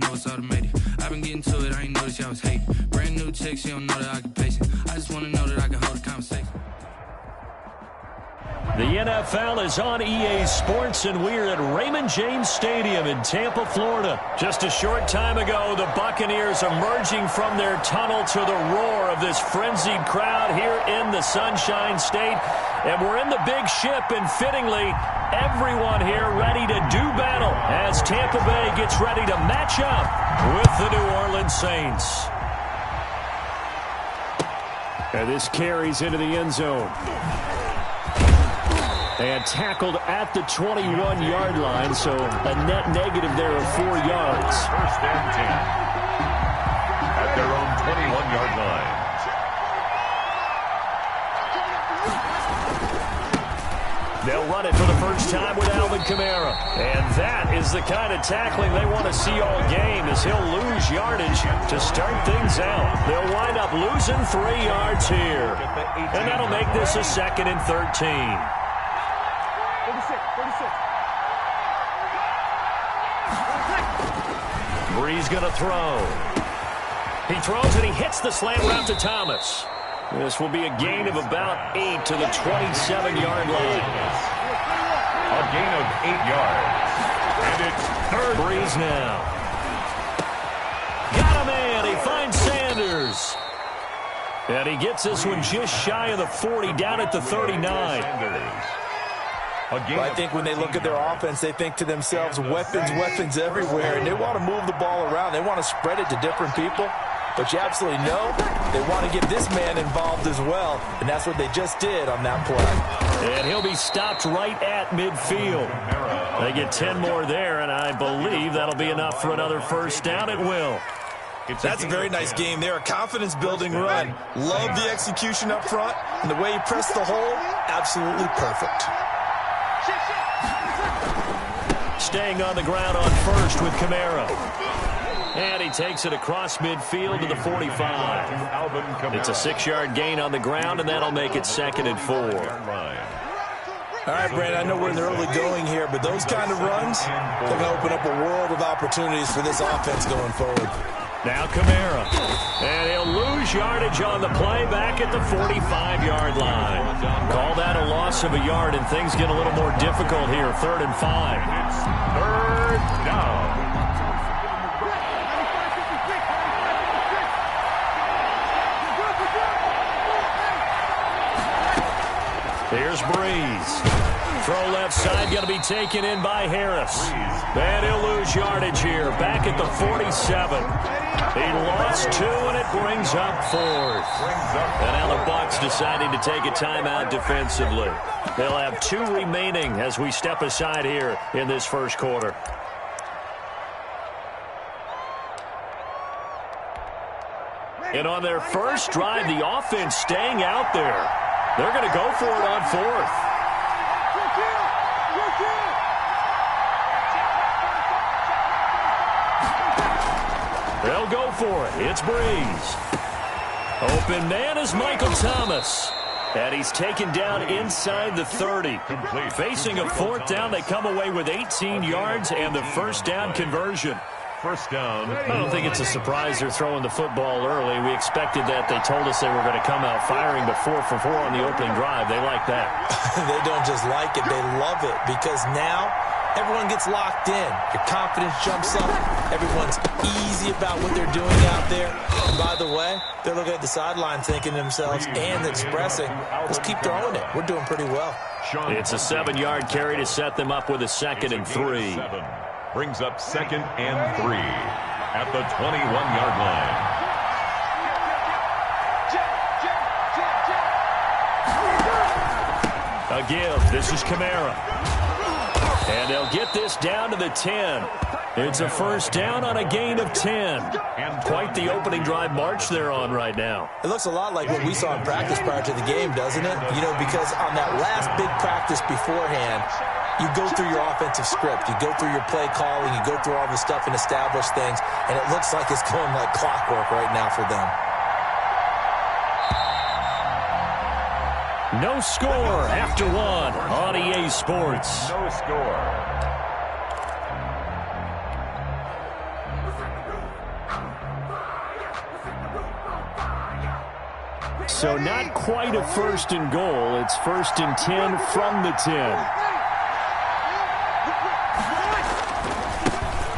know it's automated. I've been getting to it, I ain't noticed y'all was hating. Brand new chick, she don't know the occupation. I just wanna know that I can hold a conversation. The NFL is on EA Sports, and we're at Raymond James Stadium in Tampa, Florida. Just a short time ago, the Buccaneers emerging from their tunnel to the roar of this frenzied crowd here in the Sunshine State. And we're in the big ship, and fittingly, everyone here ready to do battle as Tampa Bay gets ready to match up with the New Orleans Saints. And this carries into the end zone. And tackled at the 21-yard line, so a net negative there of 4 yards. First and 10 at their own 21-yard line. They'll run it for the first time with Alvin Kamara. And that is the kind of tackling they want to see all game, as he'll lose yardage to start things out. They'll wind up losing 3 yards here. And that'll make this a 2nd and 13. Breeze going to throw. He throws and he hits the slant route to Thomas. This will be a gain of about 8 to the 27-yard line. A gain of 8 yards. And it's third. Breeze now. Got a man. He finds Sanders. And he gets this one just shy of the 40, down at the 39. Well, I think when they look at their offense, they think to themselves, weapons everywhere, and they want to move the ball around. They want to spread it to different people. But you absolutely know they want to get this man involved as well, and that's what they just did on that play. And he'll be stopped right at midfield. They get 10 more there, and I believe that'll be enough for another first down. It will. That's a very nice game there, a confidence-building run. Love the execution up front, and the way he pressed the hole, absolutely perfect. Staying on the ground on first with Kamara. And he takes it across midfield to the 45. It's a 6-yard gain on the ground, and that'll make it 2nd and 4. All right, Brandon, I know we're in the early going here, but those kind of runs, they're going to open up a world of opportunities for this offense going forward. Now Kamara. And he'll lose yardage on the play back at the 45-yard line. Call that a loss of a yard, and things get a little more difficult here. 3rd and 5. It's third down. Here's Breeze. Throw left side, going to be taken in by Harris. And he'll lose yardage here, back at the 47. He lost 2, and it brings up 4th. And now the Bucs deciding to take a timeout defensively. They'll have 2 remaining as we step aside here in this first quarter. And on their first drive, the offense staying out there. They're going to go for it on 4th. They'll go for it. It's Breeze. Open man is Michael Thomas. And he's taken down inside the 30. Facing a 4th down, they come away with 18 yards and the first down conversion. First down. I don't think it's a surprise they're throwing the football early. We expected that. They told us they were going to come out firing, but 4 for 4 on the opening drive. They like that. They don't just like it. They love it, because now everyone gets locked in. Your confidence jumps up. Everyone's easy about what they're doing out there. And by the way, they're looking at the sideline thinking to themselves and expressing, let's keep throwing it. We're doing pretty well. It's a 7-yard carry to set them up with a 2nd and 3. Brings up 2nd and 3 at the 21-yard line. A give. This is Kamara. And they'll get this down to the 10. It's a first down on a gain of 10. Quite the opening drive march they're on right now. It looks a lot like what we saw in practice prior to the game, doesn't it? You know, because on that last big practice beforehand, you go through your offensive script. You go through your play calling. You go through all the stuff and establish things. And it looks like it's going like clockwork right now for them. No score after 1 on EA Sports. No score. so not quite a first and goal. It's 1st and 10 from the 10.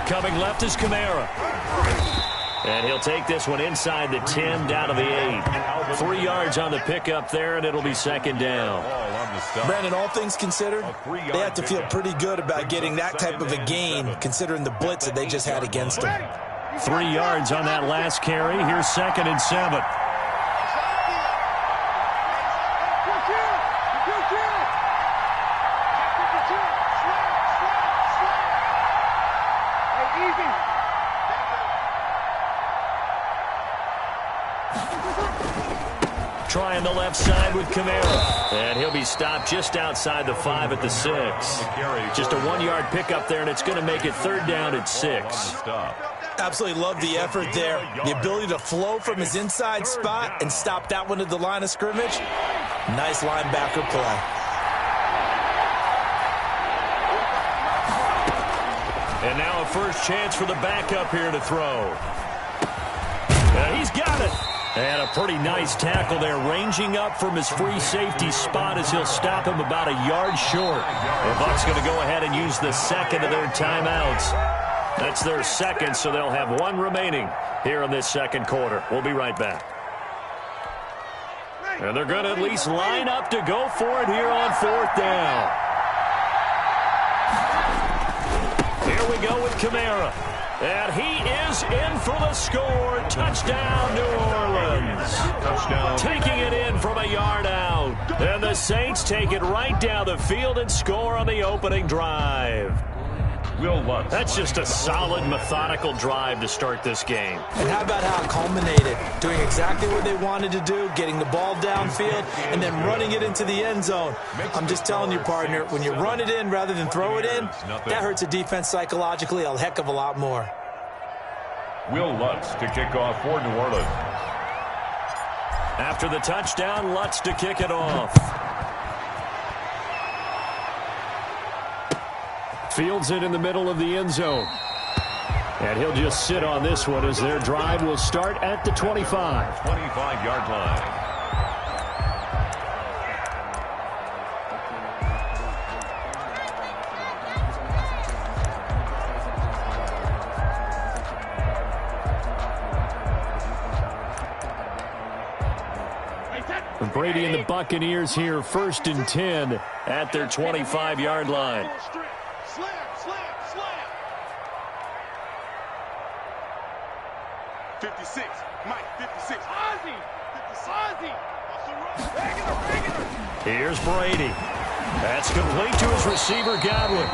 Coming left is Kamara. And he'll take this one inside the 10 down to the 8. 3 yards on the pickup there, and it'll be 2nd down. Brandon, all things considered, they have to feel pretty good about getting that type of a gain considering the blitz that they just had against them. 3 yards on that last carry. Here's 2nd and 7. Trying the left side with Kamara. And he'll be stopped just outside the 5 at the 6. Just a 1-yard pickup there, and it's going to make it 3rd down at 6. Absolutely love the effort there. The ability to flow from his inside spot and stop that one at the line of scrimmage. Nice linebacker play. And now a first chance for the backup here to throw. He's got it. And a pretty nice tackle there, ranging up from his free safety spot as he'll stop him about a yard short. The Bucs going to go ahead and use the 2nd of their timeouts. That's their 2nd, so they'll have 1 remaining here in this 2nd quarter. We'll be right back. And they're going to at least line up to go for it here on 4th down. Here we go with Kamara. And he is in for the score. Touchdown, New Orleans. Touchdown. Taking it in from a yard out. And the Saints take it right down the field and score on the opening drive. That's just a solid, methodical drive to start this game. And how about how it culminated? Doing exactly what they wanted to do, getting the ball downfield, and then running it into the end zone. I'm just telling you, partner, when you run it in rather than throw it in, that hurts a defense psychologically a heck of a lot more. Will Lutz to kick off for New Orleans. After the touchdown, Lutz to kick it off. Fields it in the middle of the end zone. And he'll just sit on this one as their drive will start at the 25. 25-yard line. Brady and the Buccaneers here, 1st and 10 at their 25-yard line. Slam. 56, Mike, 56. Ozzy. Here's Brady. That's complete to his receiver, Godwin.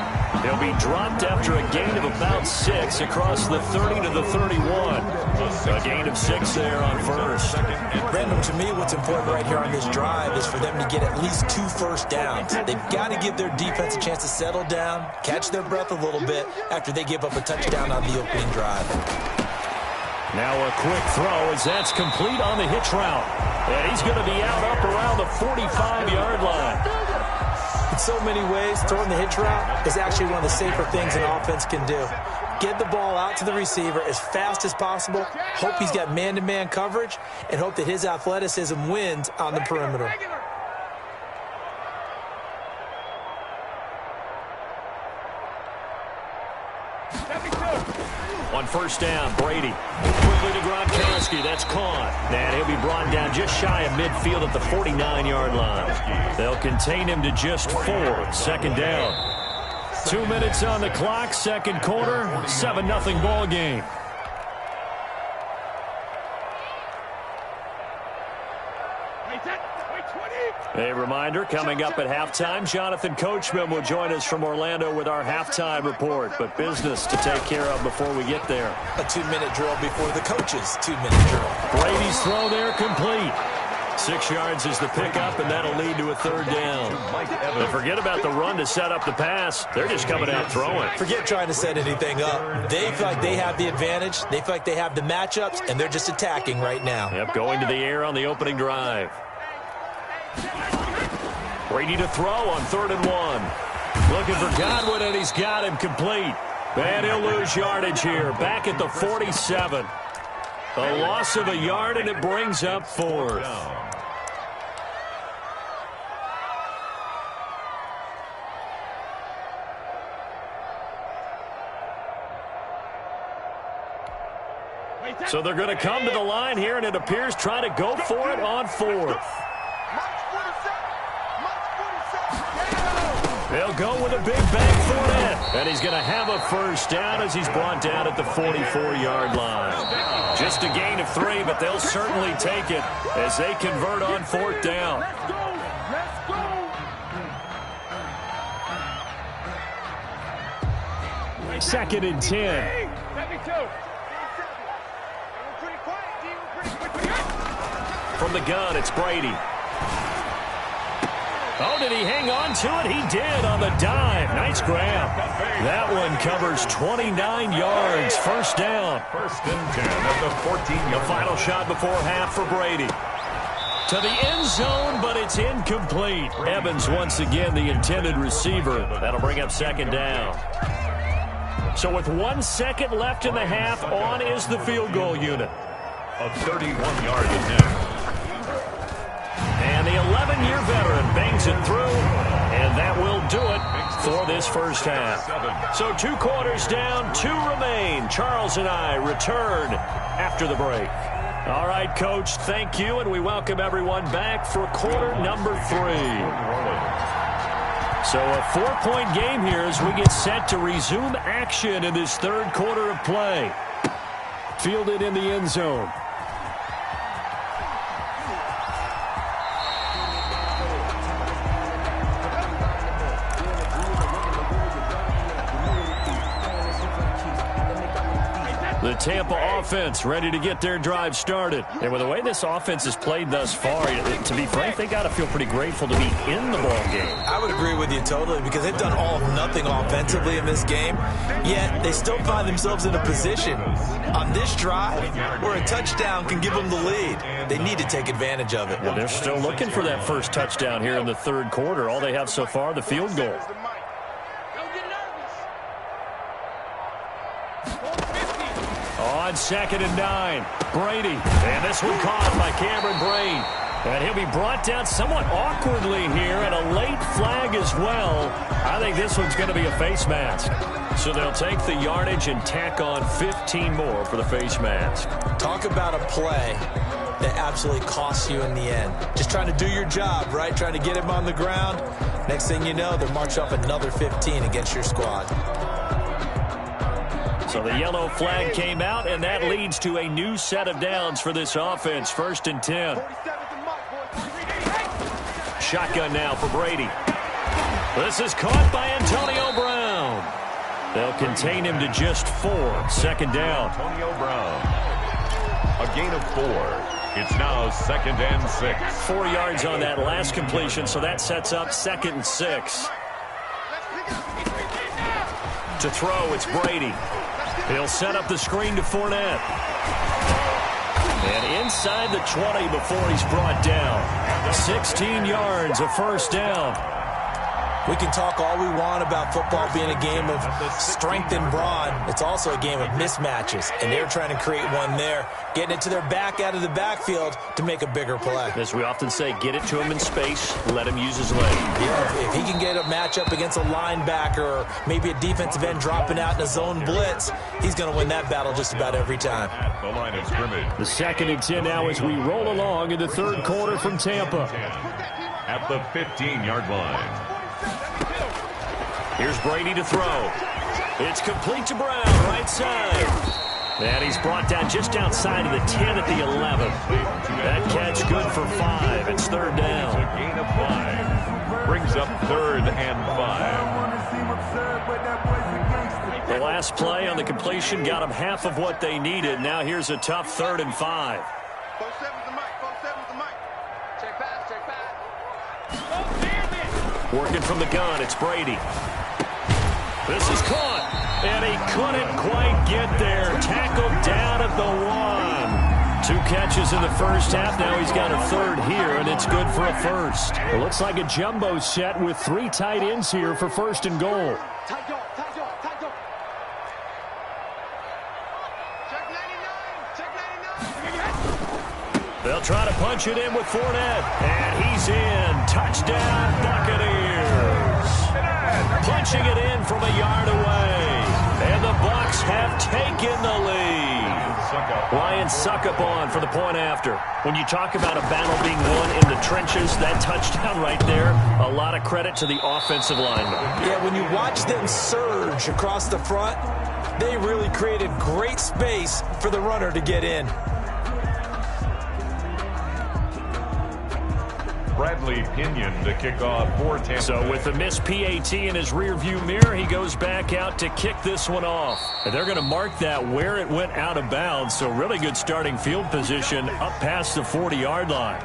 He'll be dropped after a gain of about 6 across the 30 to the 31. A gain of 6 there on 1st. Brandon, to me, what's important right here on this drive is for them to get at least 2 first downs. They've got to give their defense a chance to settle down, catch their breath a little bit after they give up a touchdown on the opening drive. Now a quick throw as that's complete on the hitch route. And he's going to be out up around the 45-yard line. In so many ways, throwing the hitch route is actually one of the safer things an offense can do. Get the ball out to the receiver as fast as possible, hope he's got man-to-man coverage, and hope that his athleticism wins on the perimeter. On 1st down, Brady. Quickly to Gronkowski. That's caught. And he'll be brought down just shy of midfield at the 49-yard line. They'll contain him to just 4. 2nd down. 2 minutes on the clock, 2nd quarter. 7-0 ball game. A reminder, coming up at halftime, Jonathan Coachman will join us from Orlando with our halftime report. But business to take care of before we get there. A 2-minute drill before the coach's 2-minute drill. Brady's throw there complete. 6 yards is the pickup, and that'll lead to a 3rd down. And forget about the run to set up the pass. They're just coming out throwing. Forget trying to set anything up. They feel like they have the advantage. They feel like they have the matchups, and they're just attacking right now. Yep, going to the air on the opening drive. Brady to throw on 3rd and 1. Looking for Godwin, and he's got him complete. And he'll lose yardage here. Back at the 47. A loss of a yard, and it brings up 4th. So they're going to come to the line here, and it appears trying to go for it on fourth. They'll go with a big bang for it, and he's going to have a first down as he's brought down at the 44-yard line. Just a gain of 3, but they'll certainly take it as they convert on fourth down. Second and 10. From the gun, it's Brady. Oh, did he hang on to it? He did on the dive. Nice grab. That one covers 29 yards. First down. First and 10 at the 14-yard. The final shot before half for Brady. To the end zone, but it's incomplete. Evans once again the intended receiver. That'll bring up second down. So with 1 second left in the half, on is the field goal unit. A 31-yard attempt. And the 11-year veteran bangs it through, and that will do it for this first half. So 2 quarters down, 2 remain. Charles and I return after the break. All right, Coach, thank you, and we welcome everyone back for quarter number 3. So a 4-point game here as we get set to resume action in this third quarter of play. Fielded in the end zone. The Tampa offense ready to get their drive started. And with the way this offense has played thus far, to be frank, they got to feel pretty grateful to be in the ball game. I would agree with you totally because they've done all of nothing offensively in this game, yet they still find themselves in a position on this drive where a touchdown can give them the lead. They need to take advantage of it. Well, they're still looking for that first touchdown here in the third quarter. All they have so far, the field goal. On second and 9, Brady. And this one caught by Cameron Brain. And he'll be brought down somewhat awkwardly here, and a late flag as well. I think this one's going to be a face mask. So they'll take the yardage and tack on 15 more for the face mask. Talk about a play that absolutely costs you in the end. Just trying to do your job, right? Trying to get him on the ground. Next thing you know, they're marching off another 15 against your squad. So the yellow flag came out, and that leads to a new set of downs for this offense. First and 10. Shotgun now for Brady. This is caught by Antonio Brown. They'll contain him to just 4. Second down. Antonio Brown. A gain of 4. It's now second and 6. 4 yards on that last completion, so that sets up second and 6. To throw, it's Brady. He'll set up the screen to Fournette. And inside the 20 before he's brought down. 16 yards, a first down. We can talk all we want about football being a game of strength and brawn. It's also a game of mismatches, and they're trying to create one there, getting it to their back out of the backfield to make a bigger play. As we often say, get it to him in space, let him use his leg. Yeah, if he can get a matchup against a linebacker or maybe a defensive end dropping out in a zone blitz, he's going to win that battle just about every time. At the line of scrimmage. The second and 10 now as we roll along in the third quarter from Tampa. At the 15-yard line. Here's Brady to throw. It's complete to Brown, right side. And he's brought down just outside of the 10 at the 11. That catch good for 5. It's third down. A gain of 5. Brings up third and 5. The last play on the completion got them half of what they needed. Now here's a tough third and 5. Working from the gun, it's Brady. This is caught, and he couldn't quite get there. Tackled down at the 1. 2 catches in the first half. Now he's got a third here, and it's good for a first. It looks like a jumbo set with 3 tight ends here for first and goal. They'll try to punch it in with Fournette, and he's in. Touchdown, Buccaneers. Punching it in from a yard away, and the Bucs have taken the lead. Ryan Succop for the point after. When you talk about a battle being won in the trenches, that touchdown right there, a lot of credit to the offensive lineman. Yeah, when you watch them surge across the front, they really created great space for the runner to get in. Bradley Pinion to kick off for Tampa. So with the missed PAT in his rearview mirror, he goes back out to kick this one off. And they're going to mark that where it went out of bounds. So really good starting field position up past the 40-yard line.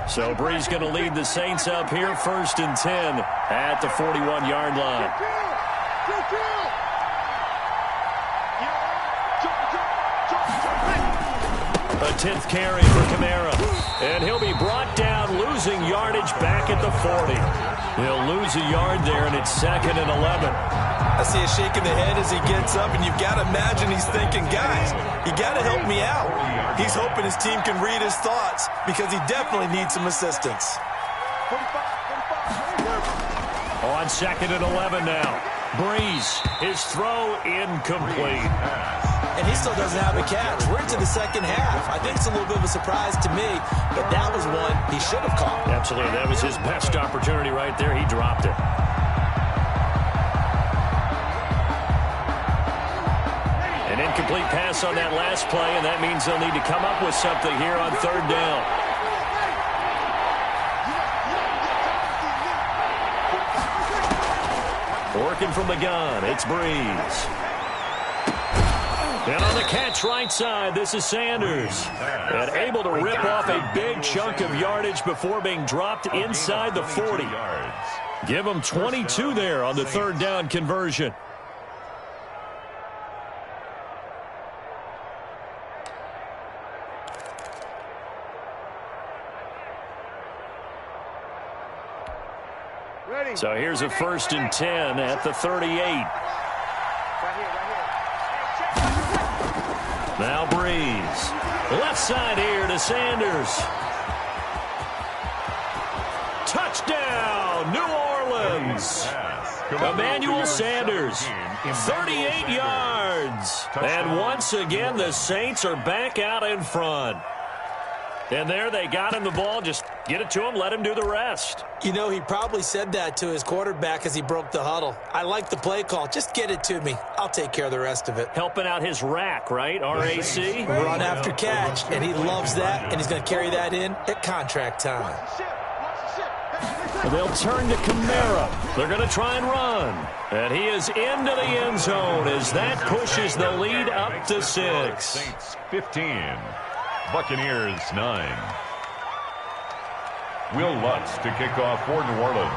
So Brees going to lead the Saints up here, 1st and 10 at the 41-yard line. A 10th carry for Kamara. And he'll be brought down, losing yardage back at the 40. He'll lose a yard there, and it's 2nd and 11. I see a shake in the head as he gets up, and you've got to imagine he's thinking, guys, you got to help me out. He's hoping his team can read his thoughts because he definitely needs some assistance. On 2nd and 11 now. Brees, his throw incomplete. And he still doesn't have a catch. We're into the second half. I think it's a little bit of a surprise to me, but that was one he should have caught. Absolutely. That was his best opportunity right there. He dropped it. An incomplete pass on that last play, and that means they'll need to come up with something here on 3rd down. Working from the gun, it's Brees. And on the catch right side, this is Sanders. And able to rip off a big chunk of yardage before being dropped inside the 40. Give him 22 there on the 3rd down conversion. So here's a 1st and 10 at the 38. Now Brees. Left side here to Sanders. Touchdown, New Orleans. Emmanuel Sanders, 38 yards. And once again, the Saints are back out in front. And there they got him the ball. Just get it to him, let him do the rest. You know, he probably said that to his quarterback as he broke the huddle. I like the play call. Just get it to me. I'll take care of the rest of it. Helping out his rack, right? R-A-C? Run after catch, and he loves that, and he's going to carry that in at contract time. They'll turn to Kamara. They're going to try and run. And he is into the end zone as that pushes the lead up to 6. Saints 15. Buccaneers 9. Will Lutz to kick off for New Orleans.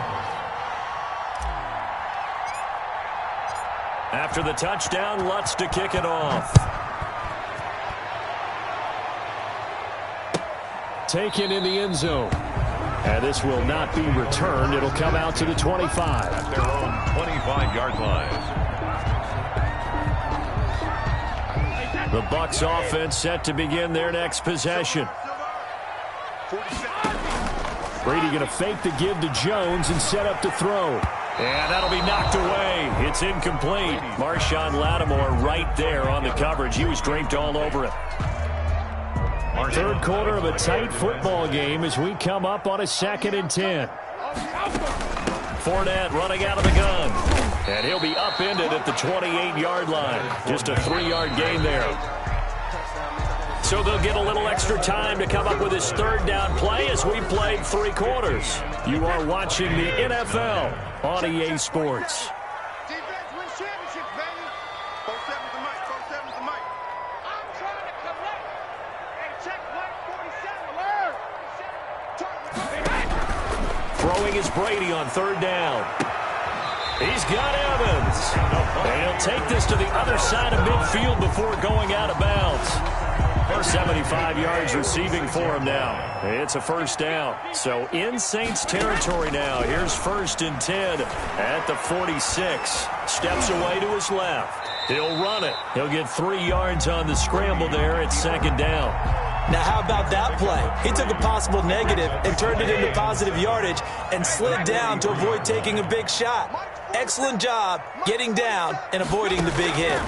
After the touchdown, Lutz to kick it off. Taken in the end zone. And this will not be returned. It'll come out to the 25. At their own 25-yard line. The Bucs offense set to begin their next possession. Brady going to fake the give to Jones and set up to throw. And that'll be knocked away. It's incomplete. Marshawn Lattimore right there on the coverage. He was draped all over it. Our 3rd quarter of a tight football game as we come up on a 2nd and 10. Fournette running out of the gun. And he'll be upended at the 28-yard line. Just a 3-yard gain there. So they'll get a little extra time to come up with his 3rd down play as we played 3 quarters. You are watching the NFL on EA Sports. Defense wins championships, baby. 47's the mic. 47's the mic. I'm trying to connect. Hey, check mic 47. Word. Throwing is Brady on 3rd down. He's got Evans. And he'll take this to the other side of midfield before going out of bounds. 75 yards receiving for him now. It's a first down. So in Saints territory now. Here's 1st and 10 at the 46. Steps away to his left. He'll run it. He'll get 3 yards on the scramble there at 2nd down. Now, how about that play? He took a possible negative and turned it into positive yardage and slid down to avoid taking a big shot. Excellent job getting down and avoiding the big hit.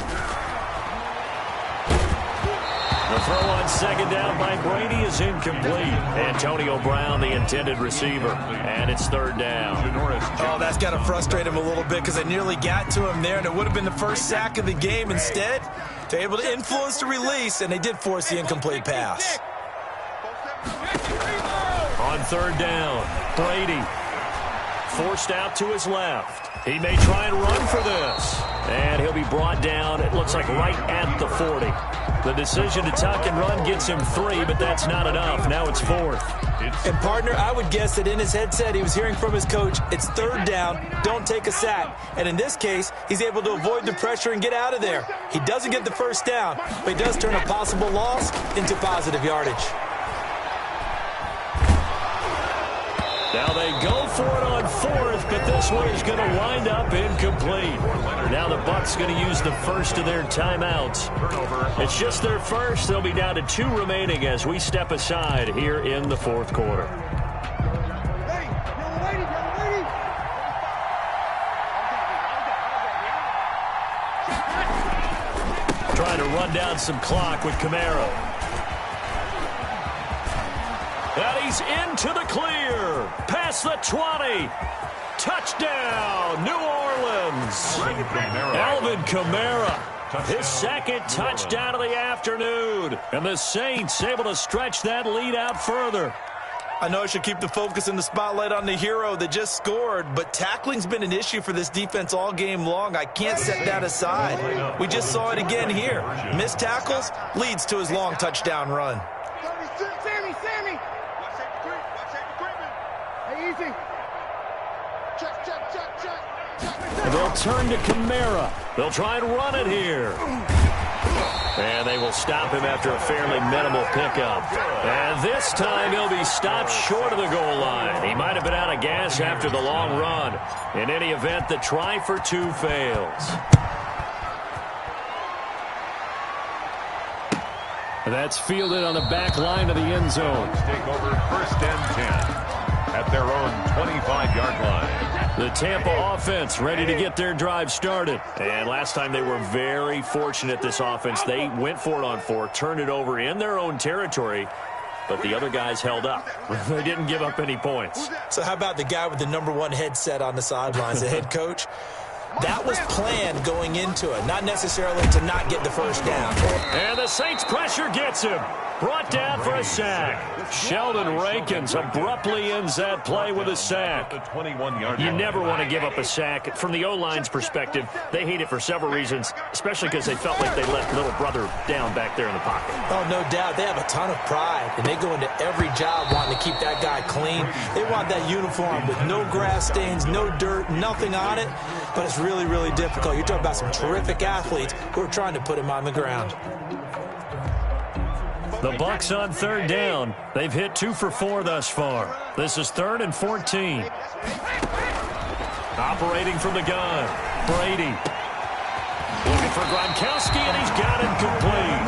The throw on 2nd down by Brady is incomplete. Antonio Brown, the intended receiver, and it's 3rd down. Oh, that's got to frustrate him a little bit because they nearly got to him there, and it would have been the first sack of the game. Instead, they're able to influence the release, and they did force the incomplete pass. On 3rd down, Brady forced out to his left. He may try and run for this. And he'll be brought down, it looks like, right at the 40. The decision to tuck and run gets him 3, but that's not enough. Now it's 4th. And, partner, I would guess that in his headset he was hearing from his coach, it's 3rd down, don't take a sack. And in this case, he's able to avoid the pressure and get out of there. He doesn't get the 1st down, but he does turn a possible loss into positive yardage. Now they go for it on 4th, but this one is going to wind up incomplete. Now the Bucs going to use the first of their timeouts. It's just their first. They'll be down to 2 remaining as we step aside here in the 4th quarter. Trying to run down some clock with Kamara. And he's into the clear. Past the 20. Touchdown, New Orleans. Alvin Kamara. His 2nd touchdown of the afternoon. And the Saints able to stretch that lead out further. I know I should keep the focus and the spotlight on the hero that just scored, but tackling's been an issue for this defense all game long. I can't set that aside. We just saw it again here. Missed tackles leads to his long touchdown run. Sammy. Hey, easy. Check. And they'll turn to Kamara. They'll try and run it here. And they will stop him after a fairly minimal pickup. And this time he'll be stopped short of the goal line. He might have been out of gas after the long run. In any event, the try for 2 fails. That's fielded on the back line of the end zone. Take over 1st and 10 at their own 25-yard line. The Tampa offense ready to get their drive started. And last time they were very fortunate, this offense. They went for it on 4, turned it over in their own territory, but the other guys held up. They didn't give up any points. So how about the guy with the #1 headset on the sidelines, the head coach? That was planned going into it, not necessarily to not get the 1st down. And the Saints pressure gets him. Brought down for a sack. Sheldon Rankins abruptly ends that play with a sack. You never want to give up a sack. From the O-line's perspective, they hate it for several reasons, especially because they felt like they let little brother down back there in the pocket. Oh, no doubt. They have a ton of pride, and they go into every job wanting to keep that guy clean. They want that uniform with no grass stains, no dirt, nothing on it, but it's really, really difficult. You're talking about some terrific athletes who are trying to put him on the ground. The Bucs on 3rd down. They've hit 2 for 4 thus far. This is 3rd and 14. Operating from the gun, Brady. Looking for Gronkowski, and he's got it complete.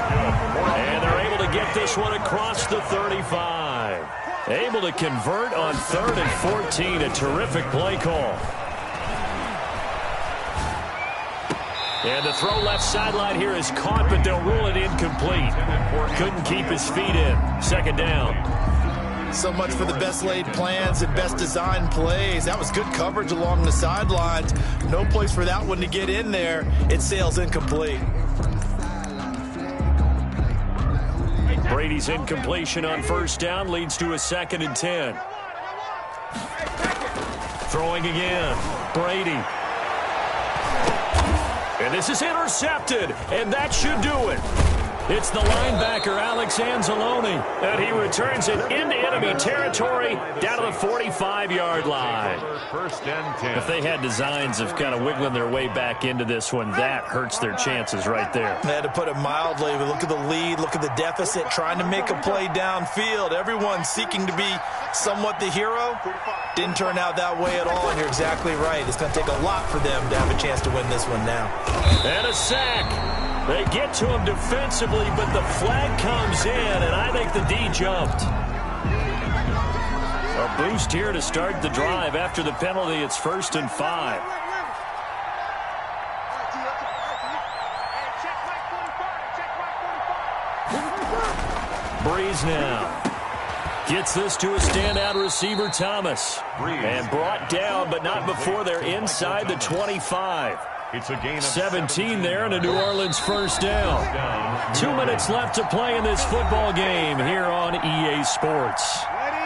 And they're able to get this one across the 35. Able to convert on 3rd and 14. A terrific play call. And the throw left sideline here is caught, but they'll rule it incomplete. Couldn't keep his feet in. 2nd down. So much for the best laid plans and best designed plays. That was good coverage along the sidelines. No place for that one to get in there. It sails incomplete. Brady's incompletion on 1st down leads to a 2nd and 10. Throwing again. Brady. And this is intercepted, and that should do it. It's the linebacker, Alex Anzalone, and he returns it into enemy territory down to the 45-yard line. First and 10. If they had designs of kind of wiggling their way back into this one, that hurts their chances right there. They had to put it mildly, but look at the lead, look at the deficit, trying to make a play downfield. Everyone seeking to be somewhat the hero. Didn't turn out that way at all, and you're exactly right. It's going to take a lot for them to have a chance to win this one now. And a sack. They get to him defensively, but the flag comes in, and I think the D jumped. A boost here to start the drive. After the penalty, it's 1st and 5. Breeze now. Gets this to a standout receiver, Thomas. And brought down, but not before they're inside the 25. It's a gain of 17 there and a New Orleans first down. 2 minutes left to play in this football game here on EA Sports.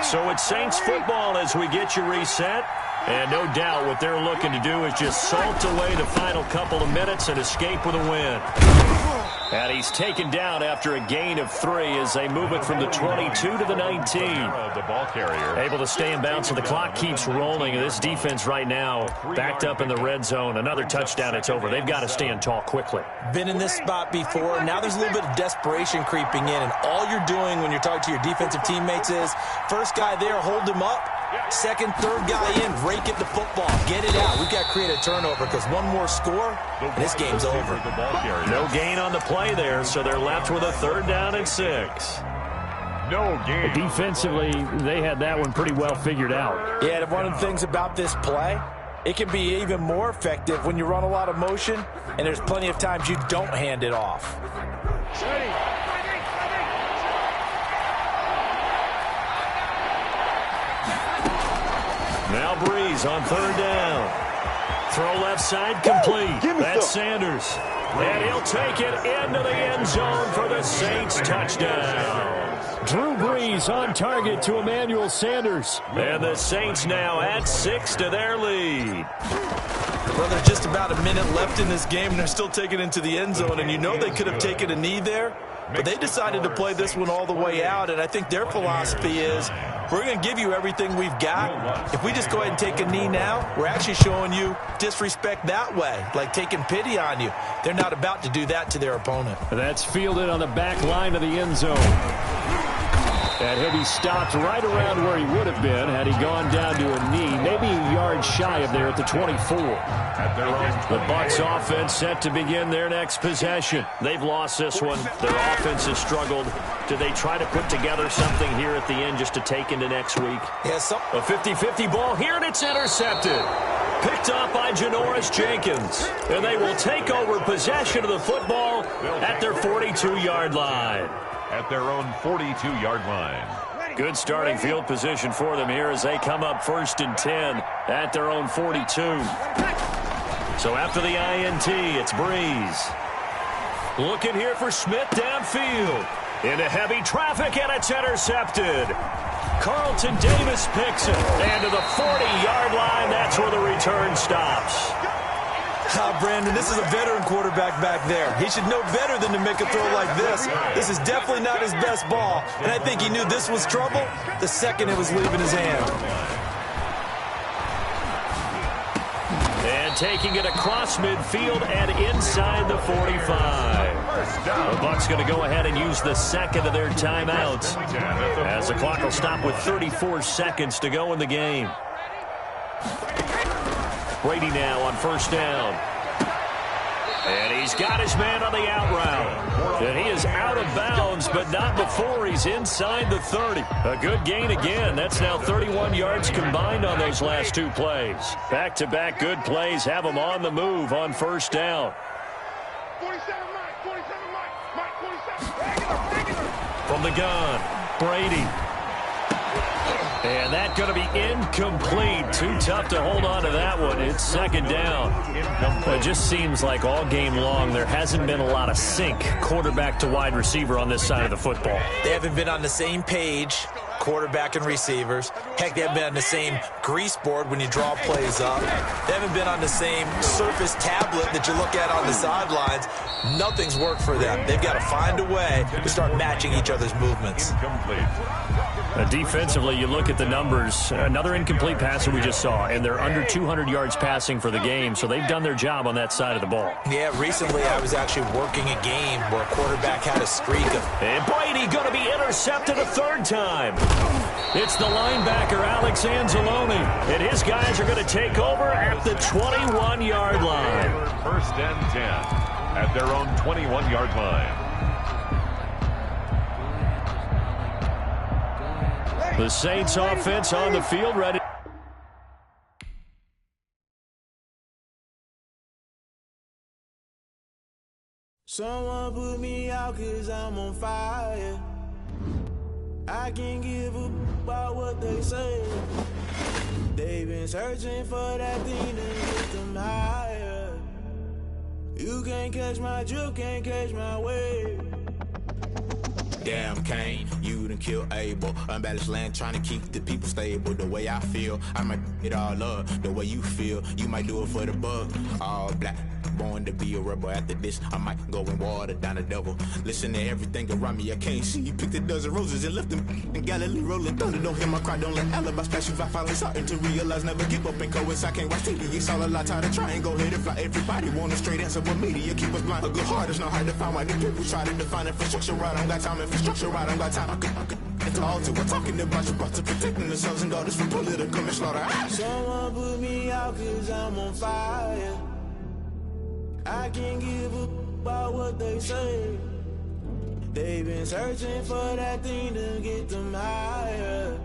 So it's Saints football as we get you reset. And no doubt what they're looking to do is just salt away the final couple of minutes and escape with a win. And he's taken down after a gain of 3 as they move it from the 22 to the 19. The ball carrier. Able to stay in bounds, and the clock keeps rolling. And this defense right now backed up in the red zone. Another touchdown, it's over. They've got to stand tall quickly. Been in this spot before. Now there's a little bit of desperation creeping in, and all you're doing when you're talking to your defensive teammates is first guy there, hold him up. Second, third guy in, rake at the football. Get it out. We've got to create a turnover because one more score, and this game's over. No gain on the play there, so they're left with a 3rd down and 6. No gain. Defensively, they had that one pretty well figured out. Yeah, and one of the things about this play, it can be even more effective when you run a lot of motion, and there's plenty of times you don't hand it off. Now Breeze on 3rd down. Throw left side complete. That's Sanders. And he'll take it into the end zone for the Saints touchdown. Drew Brees on target to Emmanuel Sanders. And the Saints now add 6 to their lead. Well, there's just about a minute left in this game, and they're still taking it into the end zone. And you know they could have taken a knee there, but they decided to play this one all the way out. And I think their philosophy is, we're going to give you everything we've got. If we just go ahead and take a knee now, we're actually showing you disrespect that way, like taking pity on you. They're not about to do that to their opponent. That's fielded on the back line of the end zone. And he'll be stopped right around where he would have been had he gone down to a knee, maybe a yard shy of there at the 24. The Bucs offense set to begin their next possession. They've lost this one. Their offense has struggled. Do they try to put together something here at the end just to take into next week? Yes. A 50-50 ball here, and it's intercepted. Picked up by Janoris Jenkins. And they will take over possession of the football at their 42-yard line. At their own 42-yard line. Good starting field position for them here as they come up 1st and 10 at their own 42. So after the INT, it's Breeze. Looking here for Smith downfield. Into heavy traffic, and it's intercepted. Carlton Davis picks it. And to the 40-yard line, that's where the return stops. Brandon, this is a veteran quarterback back there. He should know better than to make a throw like this. This is definitely not his best ball, and I think he knew this was trouble the second it was leaving his hand. And taking it across midfield and inside the 45. The Bucs going to go ahead and use the second of their timeouts as the clock will stop with 34 seconds to go in the game. Brady now on 1st down. And he's got his man on the out route. And he is out of bounds, but not before he's inside the 30. A good gain again. That's now 31 yards combined on those last 2 plays. Back-to-back good plays have him on the move on 1st down. 47 Mike, 47. From the gun, Brady. And that's going to be incomplete. Too tough to hold on to that one. It's 2nd down. It just seems like all game long there hasn't been a lot of sync quarterback to wide receiver on this side of the football. They haven't been on the same page. quarterback and receivers. Heck, they haven't been on the same grease board when you draw plays up. They haven't been on the same Surface tablet that you look at on the sidelines. Nothing's worked for them. They've got to find a way to start matching each other's movements. Incomplete. Defensively, you look at the numbers. Another incomplete passer we just saw, and they're under 200 yards passing for the game, so they've done their job on that side of the ball. Yeah, recently I was actually working a game where a quarterback had a streak of... And Brady going to be intercepted a third time. It's the linebacker, Alex Anzalone, and his guys are going to take over at the 21-yard line. First and 10 at their own 21-yard line. The Saints offense on the field, ready. Someone put me out 'cause I'm on fire. I can't give a about what they say. They've been searching for that thing to get them higher. You can't catch my drift, can't catch my wave. Damn, Kane, you done killed Abel. Unbalanced land, trying to keep the people stable. The way I feel, I might it all up. The way you feel, you might do it for the bug. All black, born to be a rebel. After this, I might go and water down the devil. Listen to everything around me, I can't see. Picked a dozen roses and left them in Galilee rolling thunder. Don't hear my cry, don't let alibis pass you. I finally starting to realize, never give up and coincide. I can't watch TV, it's all a lot. Tired of trying, go ahead and fly. Everybody want a straight answer, but media keep us blind. A good heart is not hard to find. Why the people try to define infrastructure right? I don't got time, infrastructure right, I don't got time. I could it's all to we're talking about you, about to protecting the sons and daughters from political manslaughter. Someone put me out 'cause I'm on fire. I can't give a about what they say. They've been searching for that thing to get them higher.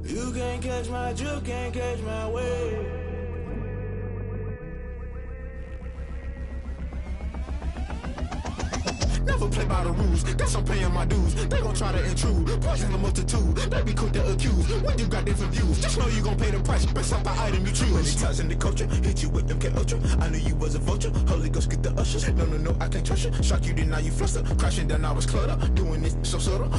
You can't catch my drift, can't catch my wave. Never play by the rules, guess I'm paying my dues. They gon' try to intrude, poison the multitude. They be quick to accuse, when you got different views. Just know you gon' pay the price, based off the item you choose. Many times in the culture, hit you with them K Ultra. I knew you was a vulture, Holy Ghost get the ushers. No, I can't trust you. Shock you, then now you fluster. Crashing down, I was clutter. Doing this so subtle.